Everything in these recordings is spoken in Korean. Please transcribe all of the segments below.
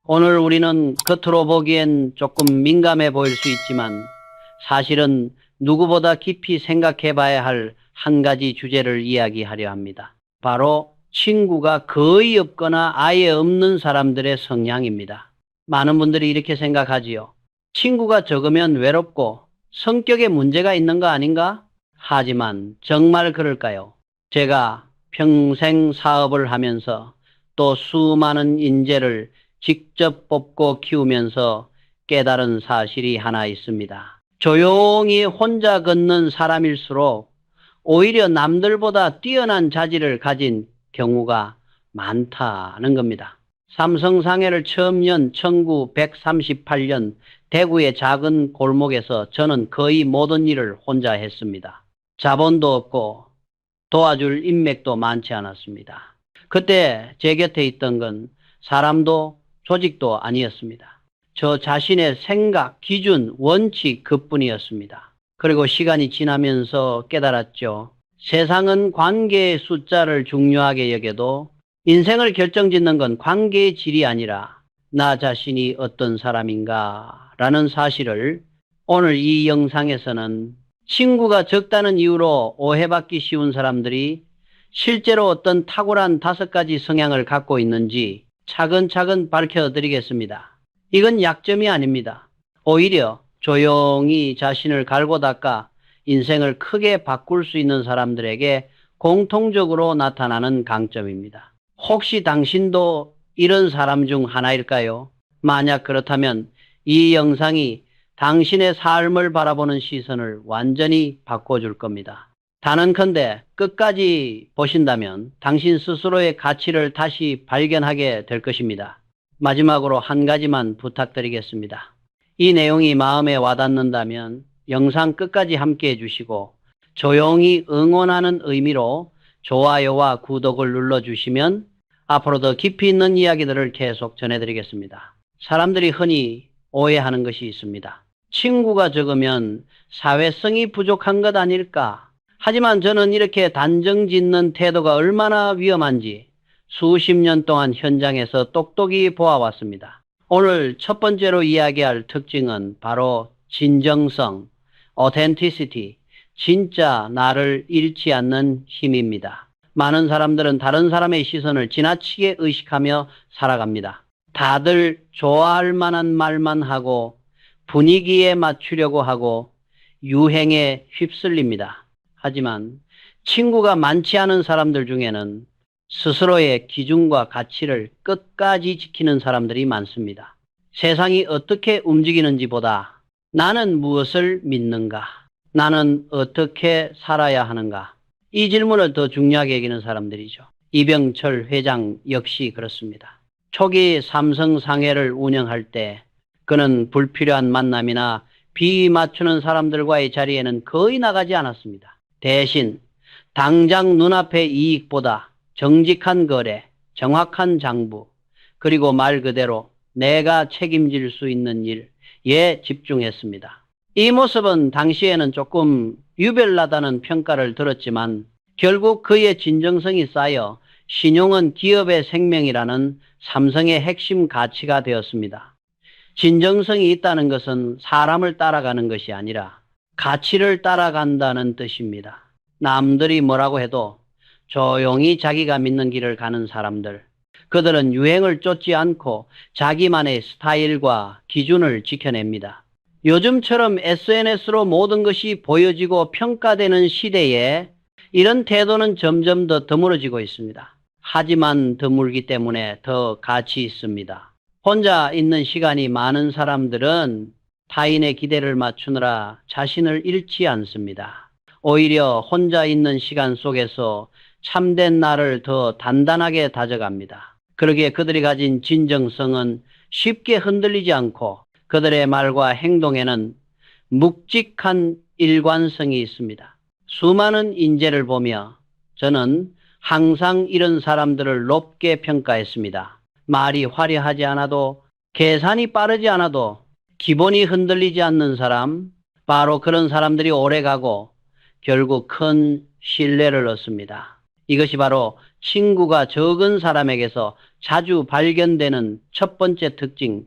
오늘 우리는 겉으로 보기엔 조금 민감해 보일 수 있지만 사실은 누구보다 깊이 생각해 봐야 할 한 가지 주제를 이야기하려 합니다. 바로 친구가 거의 없거나 아예 없는 사람들의 성향입니다. 많은 분들이 이렇게 생각하지요. 친구가 적으면 외롭고 성격에 문제가 있는 거 아닌가? 하지만 정말 그럴까요? 제가 평생 사업을 하면서 또 수많은 인재를 직접 뽑고 키우면서 깨달은 사실이 하나 있습니다. 조용히 혼자 걷는 사람일수록 오히려 남들보다 뛰어난 자질을 가진 경우가 많다는 겁니다. 삼성상해를 처음 연 1938년 대구의 작은 골목에서 저는 거의 모든 일을 혼자 했습니다. 자본도 없고 도와줄 인맥도 많지 않았습니다. 그때 제 곁에 있던 건 사람도 조직도 아니었습니다. 저 자신의 생각, 기준, 원칙 그뿐이었습니다. 그리고 시간이 지나면서 깨달았죠. 세상은 관계의 숫자를 중요하게 여겨도 인생을 결정짓는 건 관계의 질이 아니라 나 자신이 어떤 사람인가 라는 사실을 오늘 이 영상에서는 친구가 적다는 이유로 오해받기 쉬운 사람들이 실제로 어떤 탁월한 5가지 성향을 갖고 있는지 차근차근 밝혀드리겠습니다. 이건 약점이 아닙니다. 오히려 조용히 자신을 갈고 닦아 인생을 크게 바꿀 수 있는 사람들에게 공통적으로 나타나는 강점입니다. 혹시 당신도 이런 사람 중 하나일까요? 만약 그렇다면 이 영상이 당신의 삶을 바라보는 시선을 완전히 바꿔줄 겁니다. 단언컨대 끝까지 보신다면 당신 스스로의 가치를 다시 발견하게 될 것입니다. 마지막으로 한 가지만 부탁드리겠습니다. 이 내용이 마음에 와닿는다면 영상 끝까지 함께 해주시고 조용히 응원하는 의미로 좋아요와 구독을 눌러주시면 앞으로 더 깊이 있는 이야기들을 계속 전해드리겠습니다. 사람들이 흔히 오해하는 것이 있습니다. 친구가 적으면 사회성이 부족한 것 아닐까? 하지만 저는 이렇게 단정짓는 태도가 얼마나 위험한지 수십 년 동안 현장에서 똑똑히 보아왔습니다. 오늘 첫 번째로 이야기할 특징은 바로 진정성, authenticity, 진짜 나를 잃지 않는 힘입니다. 많은 사람들은 다른 사람의 시선을 지나치게 의식하며 살아갑니다. 다들 좋아할 만한 말만 하고 분위기에 맞추려고 하고 유행에 휩쓸립니다. 하지만 친구가 많지 않은 사람들 중에는 스스로의 기준과 가치를 끝까지 지키는 사람들이 많습니다. 세상이 어떻게 움직이는지보다 나는 무엇을 믿는가? 나는 어떻게 살아야 하는가? 이 질문을 더 중요하게 여기는 사람들이죠. 이병철 회장 역시 그렇습니다. 초기 삼성상해를 운영할 때 그는 불필요한 만남이나 비위 맞추는 사람들과의 자리에는 거의 나가지 않았습니다. 대신 당장 눈앞의 이익보다 정직한 거래, 정확한 장부, 그리고 말 그대로 내가 책임질 수 있는 일에 집중했습니다. 이 모습은 당시에는 조금 유별나다는 평가를 들었지만 결국 그의 진정성이 쌓여 신용은 기업의 생명이라는 삼성의 핵심 가치가 되었습니다. 진정성이 있다는 것은 사람을 따라가는 것이 아니라 가치를 따라간다는 뜻입니다. 남들이 뭐라고 해도 조용히 자기가 믿는 길을 가는 사람들, 그들은 유행을 쫓지 않고 자기만의 스타일과 기준을 지켜냅니다. 요즘처럼 SNS로 모든 것이 보여지고 평가되는 시대에 이런 태도는 점점 더 드물어지고 있습니다. 하지만 드물기 때문에 더 가치 있습니다. 혼자 있는 시간이 많은 사람들은 타인의 기대를 맞추느라 자신을 잃지 않습니다. 오히려 혼자 있는 시간 속에서 참된 나를 더 단단하게 다져갑니다. 그러기에 그들이 가진 진정성은 쉽게 흔들리지 않고 그들의 말과 행동에는 묵직한 일관성이 있습니다. 수많은 인재를 보며 저는 항상 이런 사람들을 높게 평가했습니다. 말이 화려하지 않아도 계산이 빠르지 않아도 기본이 흔들리지 않는 사람, 바로 그런 사람들이 오래가고 결국 큰 신뢰를 얻습니다. 이것이 바로 친구가 적은 사람에게서 자주 발견되는 첫 번째 특징,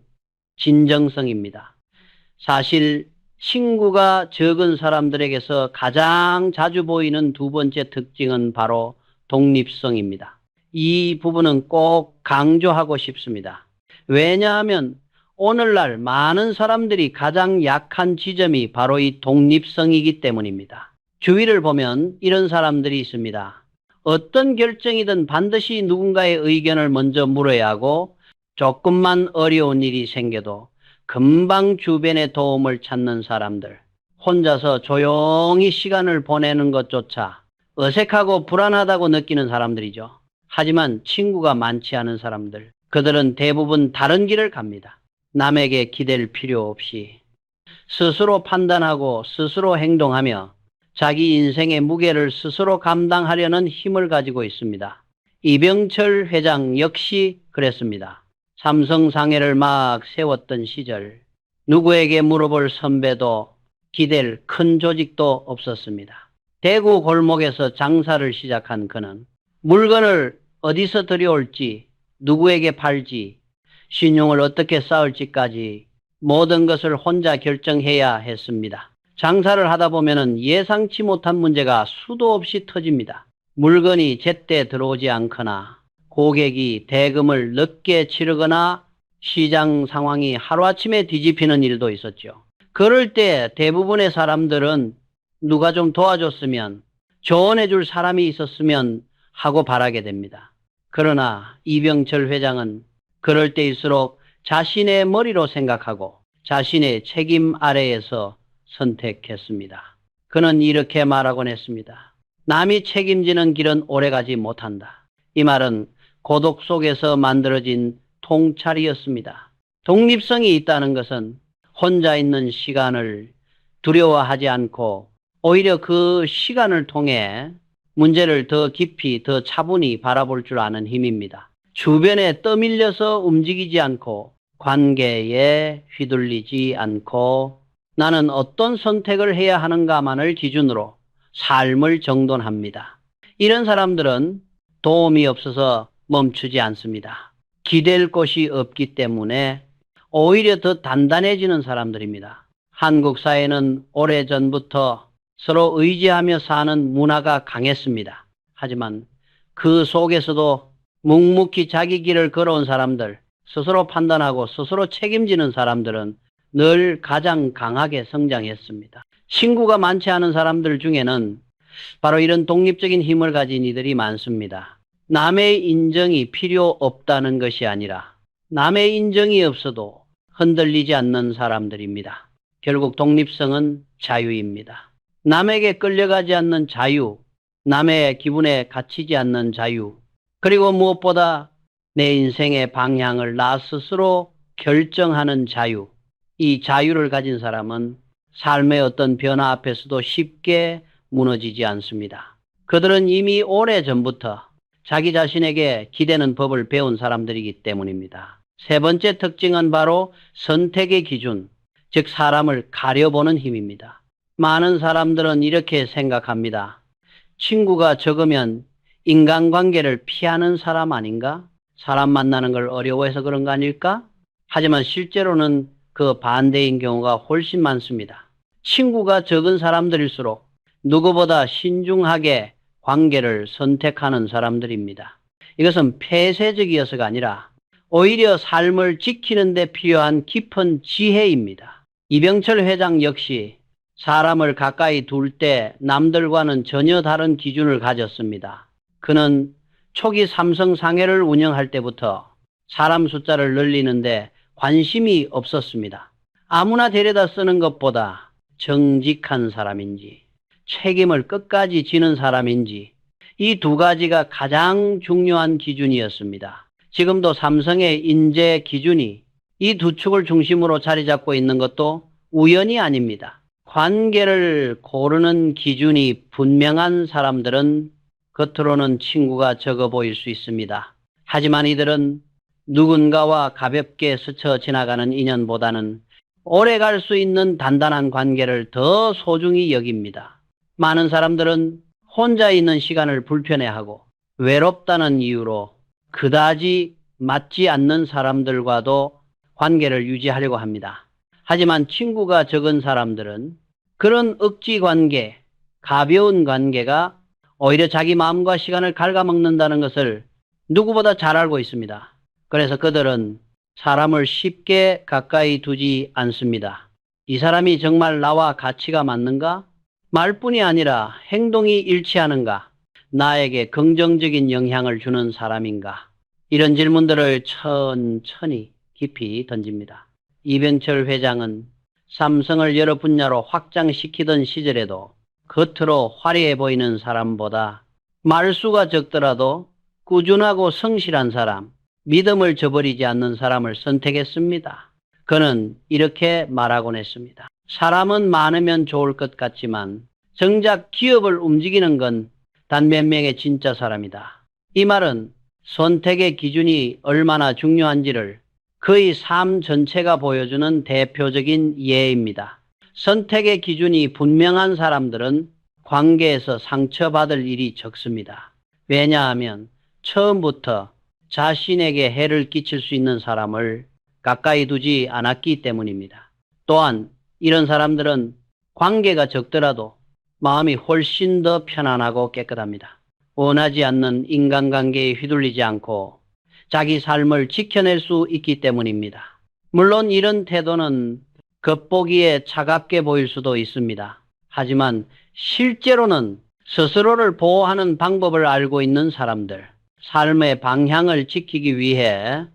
진정성입니다. 사실 친구가 적은 사람들에게서 가장 자주 보이는 두 번째 특징은 바로 독립성입니다. 이 부분은 꼭 강조하고 싶습니다. 왜냐하면 오늘날 많은 사람들이 가장 약한 지점이 바로 이 독립성이기 때문입니다. 주위를 보면 이런 사람들이 있습니다. 어떤 결정이든 반드시 누군가의 의견을 먼저 물어야 하고 조금만 어려운 일이 생겨도 금방 주변의 도움을 찾는 사람들, 혼자서 조용히 시간을 보내는 것조차 어색하고 불안하다고 느끼는 사람들이죠. 하지만 친구가 많지 않은 사람들, 그들은 대부분 다른 길을 갑니다. 남에게 기댈 필요 없이 스스로 판단하고 스스로 행동하며 자기 인생의 무게를 스스로 감당하려는 힘을 가지고 있습니다. 이병철 회장 역시 그랬습니다. 삼성 상해를 막 세웠던 시절 누구에게 물어볼 선배도 기댈 큰 조직도 없었습니다. 대구 골목에서 장사를 시작한 그는 물건을 어디서 들여올지, 누구에게 팔지, 신용을 어떻게 쌓을지까지 모든 것을 혼자 결정해야 했습니다. 장사를 하다 보면 예상치 못한 문제가 수도 없이 터집니다. 물건이 제때 들어오지 않거나 고객이 대금을 늦게 치르거나 시장 상황이 하루아침에 뒤집히는 일도 있었죠. 그럴 때 대부분의 사람들은 누가 좀 도와줬으면, 조언해줄 사람이 있었으면 하고 바라게 됩니다. 그러나 이병철 회장은 그럴 때일수록 자신의 머리로 생각하고 자신의 책임 아래에서 선택했습니다. 그는 이렇게 말하곤 했습니다. 남이 책임지는 길은 오래가지 못한다. 이 말은 고독 속에서 만들어진 통찰이었습니다. 독립성이 있다는 것은 혼자 있는 시간을 두려워하지 않고 오히려 그 시간을 통해 문제를 더 깊이, 더 차분히 바라볼 줄 아는 힘입니다. 주변에 떠밀려서 움직이지 않고 관계에 휘둘리지 않고 나는 어떤 선택을 해야 하는가만을 기준으로 삶을 정돈합니다. 이런 사람들은 도움이 없어서 멈추지 않습니다. 기댈 곳이 없기 때문에 오히려 더 단단해지는 사람들입니다. 한국 사회는 오래전부터 서로 의지하며 사는 문화가 강했습니다. 하지만 그 속에서도 묵묵히 자기 길을 걸어온 사람들, 스스로 판단하고 스스로 책임지는 사람들은 늘 가장 강하게 성장했습니다. 친구가 많지 않은 사람들 중에는 바로 이런 독립적인 힘을 가진 이들이 많습니다. 남의 인정이 필요 없다는 것이 아니라 남의 인정이 없어도 흔들리지 않는 사람들입니다. 결국 독립성은 자유입니다. 남에게 끌려가지 않는 자유, 남의 기분에 갇히지 않는 자유, 그리고 무엇보다 내 인생의 방향을 나 스스로 결정하는 자유, 이 자유를 가진 사람은 삶의 어떤 변화 앞에서도 쉽게 무너지지 않습니다. 그들은 이미 오래전부터 자기 자신에게 기대는 법을 배운 사람들이기 때문입니다. 세 번째 특징은 바로 선택의 기준, 즉 사람을 가려보는 힘입니다. 많은 사람들은 이렇게 생각합니다. 친구가 적으면 인간관계를 피하는 사람 아닌가? 사람 만나는 걸 어려워해서 그런 거 아닐까? 하지만 실제로는 그 반대인 경우가 훨씬 많습니다. 친구가 적은 사람들일수록 누구보다 신중하게 관계를 선택하는 사람들입니다. 이것은 폐쇄적이어서가 아니라 오히려 삶을 지키는 데 필요한 깊은 지혜입니다. 이병철 회장 역시 사람을 가까이 둘 때 남들과는 전혀 다른 기준을 가졌습니다. 그는 초기 삼성 상해를 운영할 때부터 사람 숫자를 늘리는데 관심이 없었습니다. 아무나 데려다 쓰는 것보다 정직한 사람인지 책임을 끝까지 지는 사람인지 이 두 가지가 가장 중요한 기준이었습니다. 지금도 삼성의 인재 기준이 이 두 축을 중심으로 자리 잡고 있는 것도 우연이 아닙니다. 관계를 고르는 기준이 분명한 사람들은 겉으로는 친구가 적어 보일 수 있습니다. 하지만 이들은 누군가와 가볍게 스쳐 지나가는 인연보다는 오래 갈 수 있는 단단한 관계를 더 소중히 여깁니다. 많은 사람들은 혼자 있는 시간을 불편해하고 외롭다는 이유로 그다지 맞지 않는 사람들과도 관계를 유지하려고 합니다. 하지만 친구가 적은 사람들은 그런 억지 관계, 가벼운 관계가 오히려 자기 마음과 시간을 갉아먹는다는 것을 누구보다 잘 알고 있습니다. 그래서 그들은 사람을 쉽게 가까이 두지 않습니다. 이 사람이 정말 나와 가치가 맞는가? 말뿐이 아니라 행동이 일치하는가? 나에게 긍정적인 영향을 주는 사람인가? 이런 질문들을 천천히 깊이 던집니다. 이병철 회장은 삼성을 여러 분야로 확장시키던 시절에도 겉으로 화려해 보이는 사람보다 말수가 적더라도 꾸준하고 성실한 사람, 믿음을 저버리지 않는 사람을 선택했습니다. 그는 이렇게 말하곤 했습니다. 사람은 많으면 좋을 것 같지만 정작 기업을 움직이는 건 단 몇 명의 진짜 사람이다. 이 말은 선택의 기준이 얼마나 중요한지를 그의 삶 전체가 보여주는 대표적인 예입니다. 선택의 기준이 분명한 사람들은 관계에서 상처받을 일이 적습니다. 왜냐하면 처음부터 자신에게 해를 끼칠 수 있는 사람을 가까이 두지 않았기 때문입니다. 또한 이런 사람들은 관계가 적더라도 마음이 훨씬 더 편안하고 깨끗합니다. 원하지 않는 인간관계에 휘둘리지 않고 자기 삶을 지켜낼 수 있기 때문입니다. 물론 이런 태도는 겉보기에 차갑게 보일 수도 있습니다. 하지만 실제로는 스스로를 보호하는 방법을 알고 있는 사람들, 삶의 방향을 지키기 위해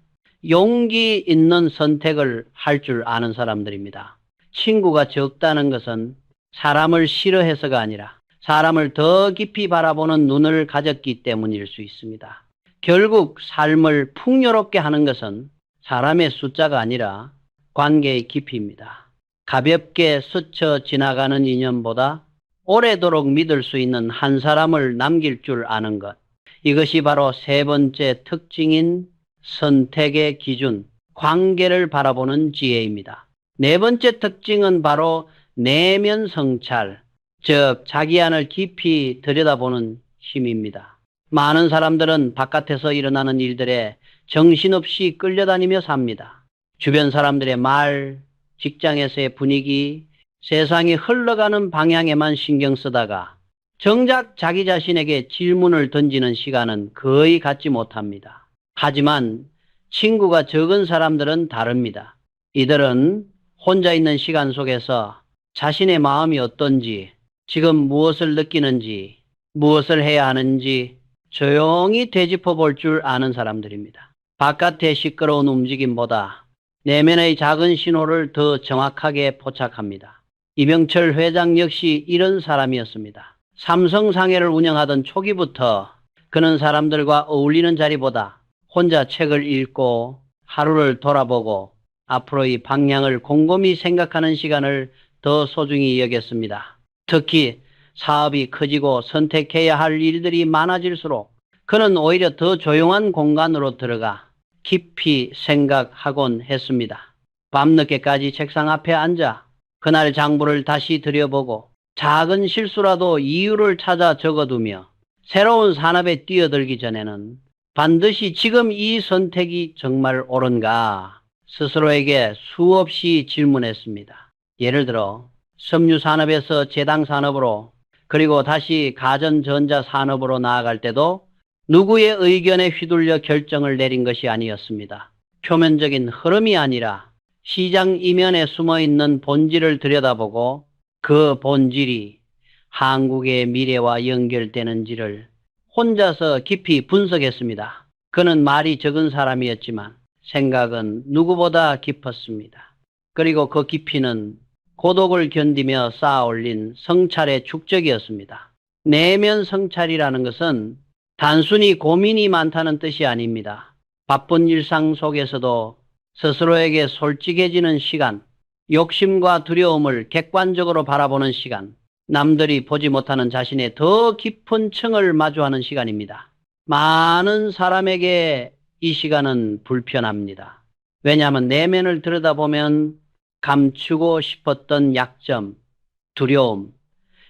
용기 있는 선택을 할 줄 아는 사람들입니다. 친구가 적다는 것은 사람을 싫어해서가 아니라 사람을 더 깊이 바라보는 눈을 가졌기 때문일 수 있습니다. 결국 삶을 풍요롭게 하는 것은 사람의 숫자가 아니라 관계의 깊이입니다. 가볍게 스쳐 지나가는 인연보다 오래도록 믿을 수 있는 한 사람을 남길 줄 아는 것. 이것이 바로 세 번째 특징인 선택의 기준, 관계를 바라보는 지혜입니다. 네 번째 특징은 바로 내면 성찰, 즉 자기 안을 깊이 들여다보는 힘입니다. 많은 사람들은 바깥에서 일어나는 일들에 정신없이 끌려다니며 삽니다. 주변 사람들의 말, 직장에서의 분위기, 세상이 흘러가는 방향에만 신경 쓰다가 정작 자기 자신에게 질문을 던지는 시간은 거의 갖지 못합니다. 하지만 친구가 적은 사람들은 다릅니다. 이들은 혼자 있는 시간 속에서 자신의 마음이 어떤지, 지금 무엇을 느끼는지, 무엇을 해야 하는지 조용히 되짚어 볼 줄 아는 사람들입니다. 바깥의 시끄러운 움직임보다 내면의 작은 신호를 더 정확하게 포착합니다. 이병철 회장 역시 이런 사람이었습니다. 삼성상해를 운영하던 초기부터 그는 사람들과 어울리는 자리보다 혼자 책을 읽고 하루를 돌아보고 앞으로의 방향을 곰곰이 생각하는 시간을 더 소중히 여겼습니다. 특히 사업이 커지고 선택해야 할 일들이 많아질수록 그는 오히려 더 조용한 공간으로 들어가 깊이 생각하곤 했습니다. 밤늦게까지 책상 앞에 앉아 그날 장부를 다시 들여보고 작은 실수라도 이유를 찾아 적어두며 새로운 산업에 뛰어들기 전에는 반드시 지금 이 선택이 정말 옳은가 스스로에게 수없이 질문했습니다. 예를 들어 섬유산업에서 제당산업으로 그리고 다시 가전전자산업으로 나아갈 때도 누구의 의견에 휘둘려 결정을 내린 것이 아니었습니다. 표면적인 흐름이 아니라 시장 이면에 숨어있는 본질을 들여다보고 그 본질이 한국의 미래와 연결되는지를 혼자서 깊이 분석했습니다. 그는 말이 적은 사람이었지만 생각은 누구보다 깊었습니다. 그리고 그 깊이는 고독을 견디며 쌓아올린 성찰의 축적이었습니다. 내면 성찰이라는 것은 단순히 고민이 많다는 뜻이 아닙니다. 바쁜 일상 속에서도 스스로에게 솔직해지는 시간, 욕심과 두려움을 객관적으로 바라보는 시간, 남들이 보지 못하는 자신의 더 깊은 층을 마주하는 시간입니다. 많은 사람에게 이 시간은 불편합니다. 왜냐하면 내면을 들여다보면 감추고 싶었던 약점, 두려움,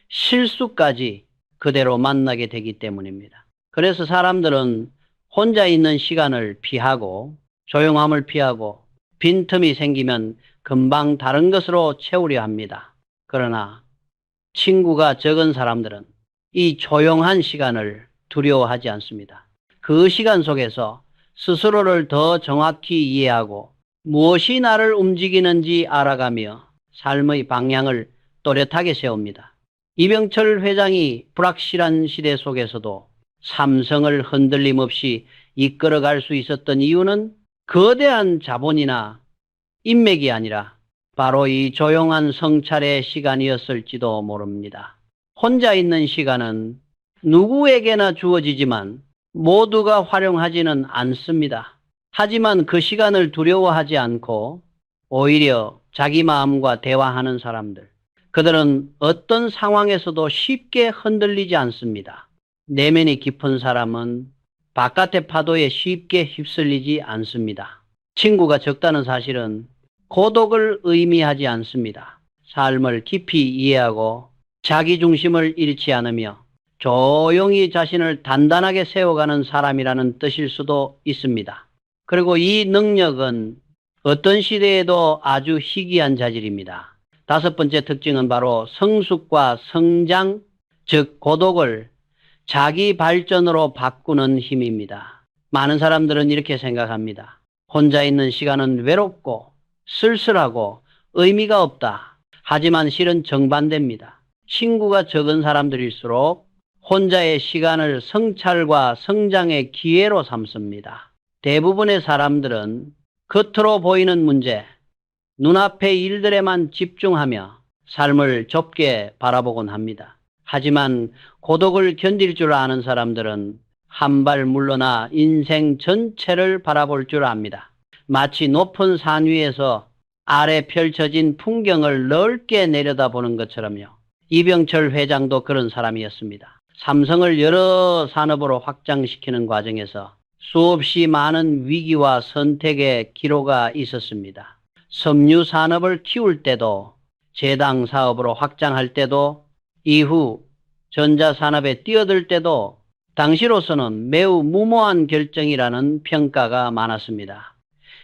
실수까지 그대로 만나게 되기 때문입니다. 그래서 사람들은 혼자 있는 시간을 피하고 조용함을 피하고 빈틈이 생기면 금방 다른 것으로 채우려 합니다. 그러나 친구가 적은 사람들은 이 조용한 시간을 두려워하지 않습니다. 그 시간 속에서 스스로를 더 정확히 이해하고 무엇이 나를 움직이는지 알아가며 삶의 방향을 또렷하게 세웁니다. 이병철 회장이 불확실한 시대 속에서도 삼성을 흔들림 없이 이끌어갈 수 있었던 이유는 거대한 자본이나 인맥이 아니라 바로 이 조용한 성찰의 시간이었을지도 모릅니다. 혼자 있는 시간은 누구에게나 주어지지만 모두가 활용하지는 않습니다. 하지만 그 시간을 두려워하지 않고 오히려 자기 마음과 대화하는 사람들, 그들은 어떤 상황에서도 쉽게 흔들리지 않습니다. 내면이 깊은 사람은 바깥의 파도에 쉽게 휩쓸리지 않습니다. 친구가 적다는 사실은 고독을 의미하지 않습니다. 삶을 깊이 이해하고 자기 중심을 잃지 않으며 조용히 자신을 단단하게 세워가는 사람이라는 뜻일 수도 있습니다. 그리고 이 능력은 어떤 시대에도 아주 희귀한 자질입니다. 다섯 번째 특징은 바로 성숙과 성장, 즉 고독을 자기 발전으로 바꾸는 힘입니다. 많은 사람들은 이렇게 생각합니다. 혼자 있는 시간은 외롭고 쓸쓸하고 의미가 없다. 하지만 실은 정반대입니다. 친구가 적은 사람들일수록 혼자의 시간을 성찰과 성장의 기회로 삼습니다. 대부분의 사람들은 겉으로 보이는 문제, 눈앞의 일들에만 집중하며 삶을 좁게 바라보곤 합니다. 하지만 고독을 견딜 줄 아는 사람들은 한 발 물러나 인생 전체를 바라볼 줄 압니다. 마치 높은 산 위에서 아래 펼쳐진 풍경을 넓게 내려다보는 것처럼요. 이병철 회장도 그런 사람이었습니다. 삼성을 여러 산업으로 확장시키는 과정에서 수없이 많은 위기와 선택의 기로가 있었습니다. 섬유 산업을 키울 때도, 제당 사업으로 확장할 때도, 이후 전자산업에 뛰어들 때도 당시로서는 매우 무모한 결정이라는 평가가 많았습니다.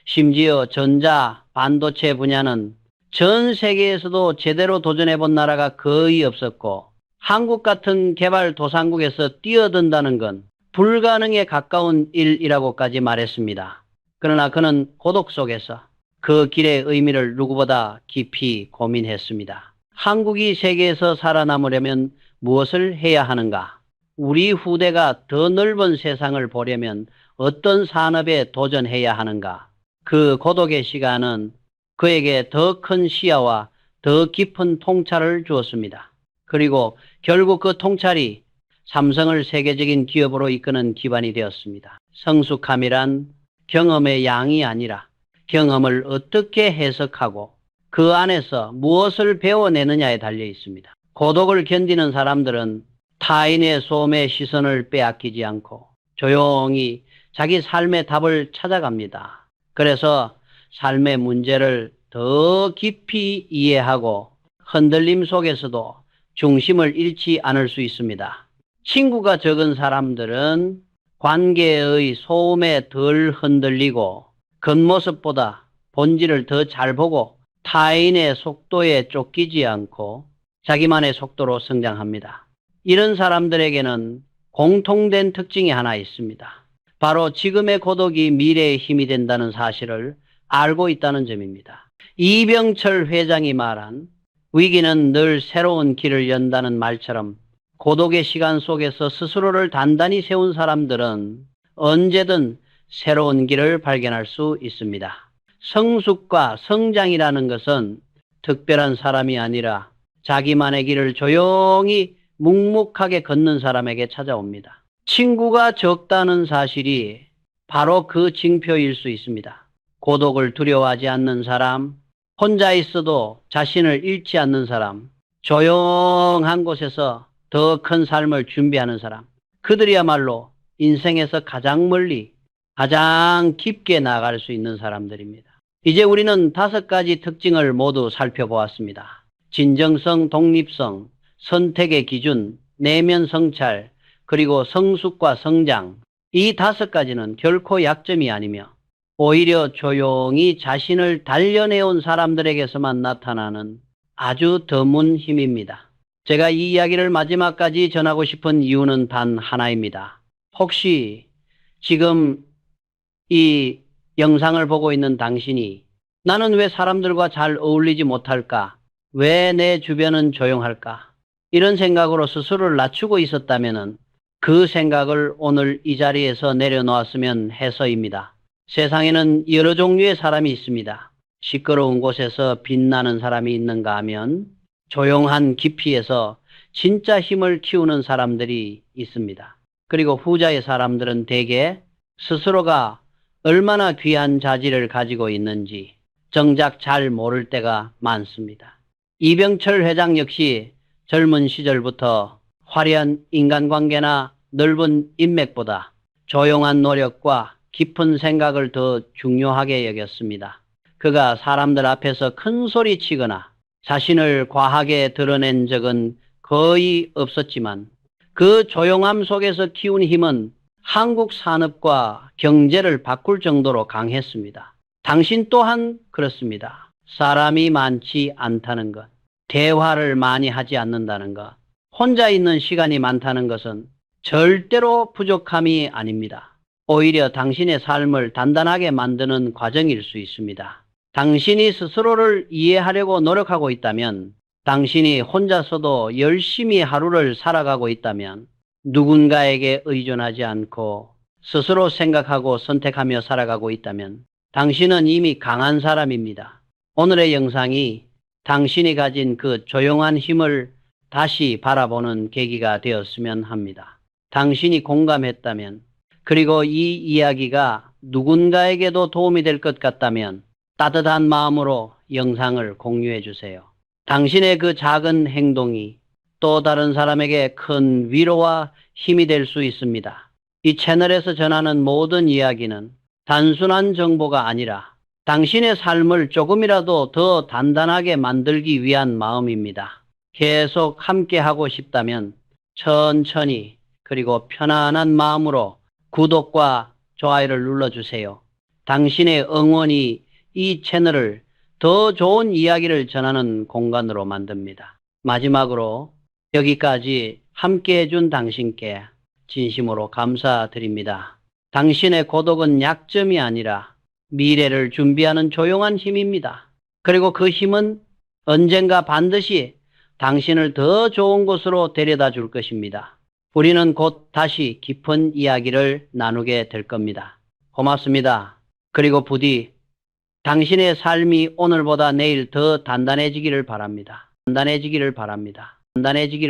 심지어 전자, 반도체 분야는 전 세계에서도 제대로 도전해본 나라가 거의 없었고 한국 같은 개발도상국에서 뛰어든다는 건 불가능에 가까운 일이라고까지 말했습니다. 그러나 그는 고독 속에서 그 길의 의미를 누구보다 깊이 고민했습니다. 한국이 세계에서 살아남으려면 무엇을 해야 하는가? 우리 후대가 더 넓은 세상을 보려면 어떤 산업에 도전해야 하는가? 그 고독의 시간은 그에게 더 큰 시야와 더 깊은 통찰을 주었습니다. 그리고 결국 그 통찰이 삼성을 세계적인 기업으로 이끄는 기반이 되었습니다. 성숙함이란 경험의 양이 아니라 경험을 어떻게 해석하고 그 안에서 무엇을 배워내느냐에 달려 있습니다. 고독을 견디는 사람들은 타인의 소음의 시선을 빼앗기지 않고 조용히 자기 삶의 답을 찾아갑니다. 그래서 삶의 문제를 더 깊이 이해하고 흔들림 속에서도 중심을 잃지 않을 수 있습니다. 친구가 적은 사람들은 관계의 소음에 덜 흔들리고 겉모습보다 본질을 더 잘 보고 타인의 속도에 쫓기지 않고 자기만의 속도로 성장합니다. 이런 사람들에게는 공통된 특징이 하나 있습니다. 바로 지금의 고독이 미래의 힘이 된다는 사실을 알고 있다는 점입니다. 이병철 회장이 말한 위기는 늘 새로운 길을 연다는 말처럼 고독의 시간 속에서 스스로를 단단히 세운 사람들은 언제든 새로운 길을 발견할 수 있습니다. 성숙과 성장이라는 것은 특별한 사람이 아니라 자기만의 길을 조용히 묵묵하게 걷는 사람에게 찾아옵니다. 친구가 적다는 사실이 바로 그 징표일 수 있습니다. 고독을 두려워하지 않는 사람, 혼자 있어도 자신을 잃지 않는 사람, 조용한 곳에서 더 큰 삶을 준비하는 사람, 그들이야말로 인생에서 가장 멀리, 가장 깊게 나아갈 수 있는 사람들입니다. 이제 우리는 5가지 특징을 모두 살펴보았습니다. 진정성, 독립성, 선택의 기준, 내면 성찰, 그리고 성숙과 성장, 이 5가지는 결코 약점이 아니며 오히려 조용히 자신을 단련해온 사람들에게서만 나타나는 아주 드문 힘입니다. 제가 이 이야기를 마지막까지 전하고 싶은 이유는 단 하나입니다. 혹시 지금 이 영상을 보고 있는 당신이 나는 왜 사람들과 잘 어울리지 못할까? 왜 내 주변은 조용할까? 이런 생각으로 스스로를 낮추고 있었다면 그 생각을 오늘 이 자리에서 내려놓았으면 해서입니다. 세상에는 여러 종류의 사람이 있습니다. 시끄러운 곳에서 빛나는 사람이 있는가 하면 조용한 깊이에서 진짜 힘을 키우는 사람들이 있습니다. 그리고 후자의 사람들은 대개 스스로가 얼마나 귀한 자질을 가지고 있는지 정작 잘 모를 때가 많습니다. 이병철 회장 역시 젊은 시절부터 화려한 인간관계나 넓은 인맥보다 조용한 노력과 깊은 생각을 더 중요하게 여겼습니다. 그가 사람들 앞에서 큰 소리 치거나 자신을 과하게 드러낸 적은 거의 없었지만 그 조용함 속에서 키운 힘은 한국 산업과 경제를 바꿀 정도로 강했습니다. 당신 또한 그렇습니다. 사람이 많지 않다는 것, 대화를 많이 하지 않는다는 것, 혼자 있는 시간이 많다는 것은 절대로 부족함이 아닙니다. 오히려 당신의 삶을 단단하게 만드는 과정일 수 있습니다. 당신이 스스로를 이해하려고 노력하고 있다면, 당신이 혼자서도 열심히 하루를 살아가고 있다면, 누군가에게 의존하지 않고 스스로 생각하고 선택하며 살아가고 있다면 당신은 이미 강한 사람입니다. 오늘의 영상이 당신이 가진 그 조용한 힘을 다시 바라보는 계기가 되었으면 합니다. 당신이 공감했다면, 그리고 이 이야기가 누군가에게도 도움이 될 것 같다면 따뜻한 마음으로 영상을 공유해 주세요. 당신의 그 작은 행동이 또 다른 사람에게 큰 위로와 힘이 될 수 있습니다. 이 채널에서 전하는 모든 이야기는 단순한 정보가 아니라 당신의 삶을 조금이라도 더 단단하게 만들기 위한 마음입니다. 계속 함께 하고 싶다면 천천히 그리고 편안한 마음으로 구독과 좋아요를 눌러주세요. 당신의 응원이 이 채널을 더 좋은 이야기를 전하는 공간으로 만듭니다. 마지막으로 여기까지 함께 해준 당신께 진심으로 감사드립니다. 당신의 고독은 약점이 아니라 미래를 준비하는 조용한 힘입니다. 그리고 그 힘은 언젠가 반드시 당신을 더 좋은 곳으로 데려다 줄 것입니다. 우리는 곧 다시 깊은 이야기를 나누게 될 겁니다. 고맙습니다. 그리고 부디 당신의 삶이 오늘보다 내일 더 단단해지기를 바랍니다. 단단해지기를 바랍니다. 단단해지기를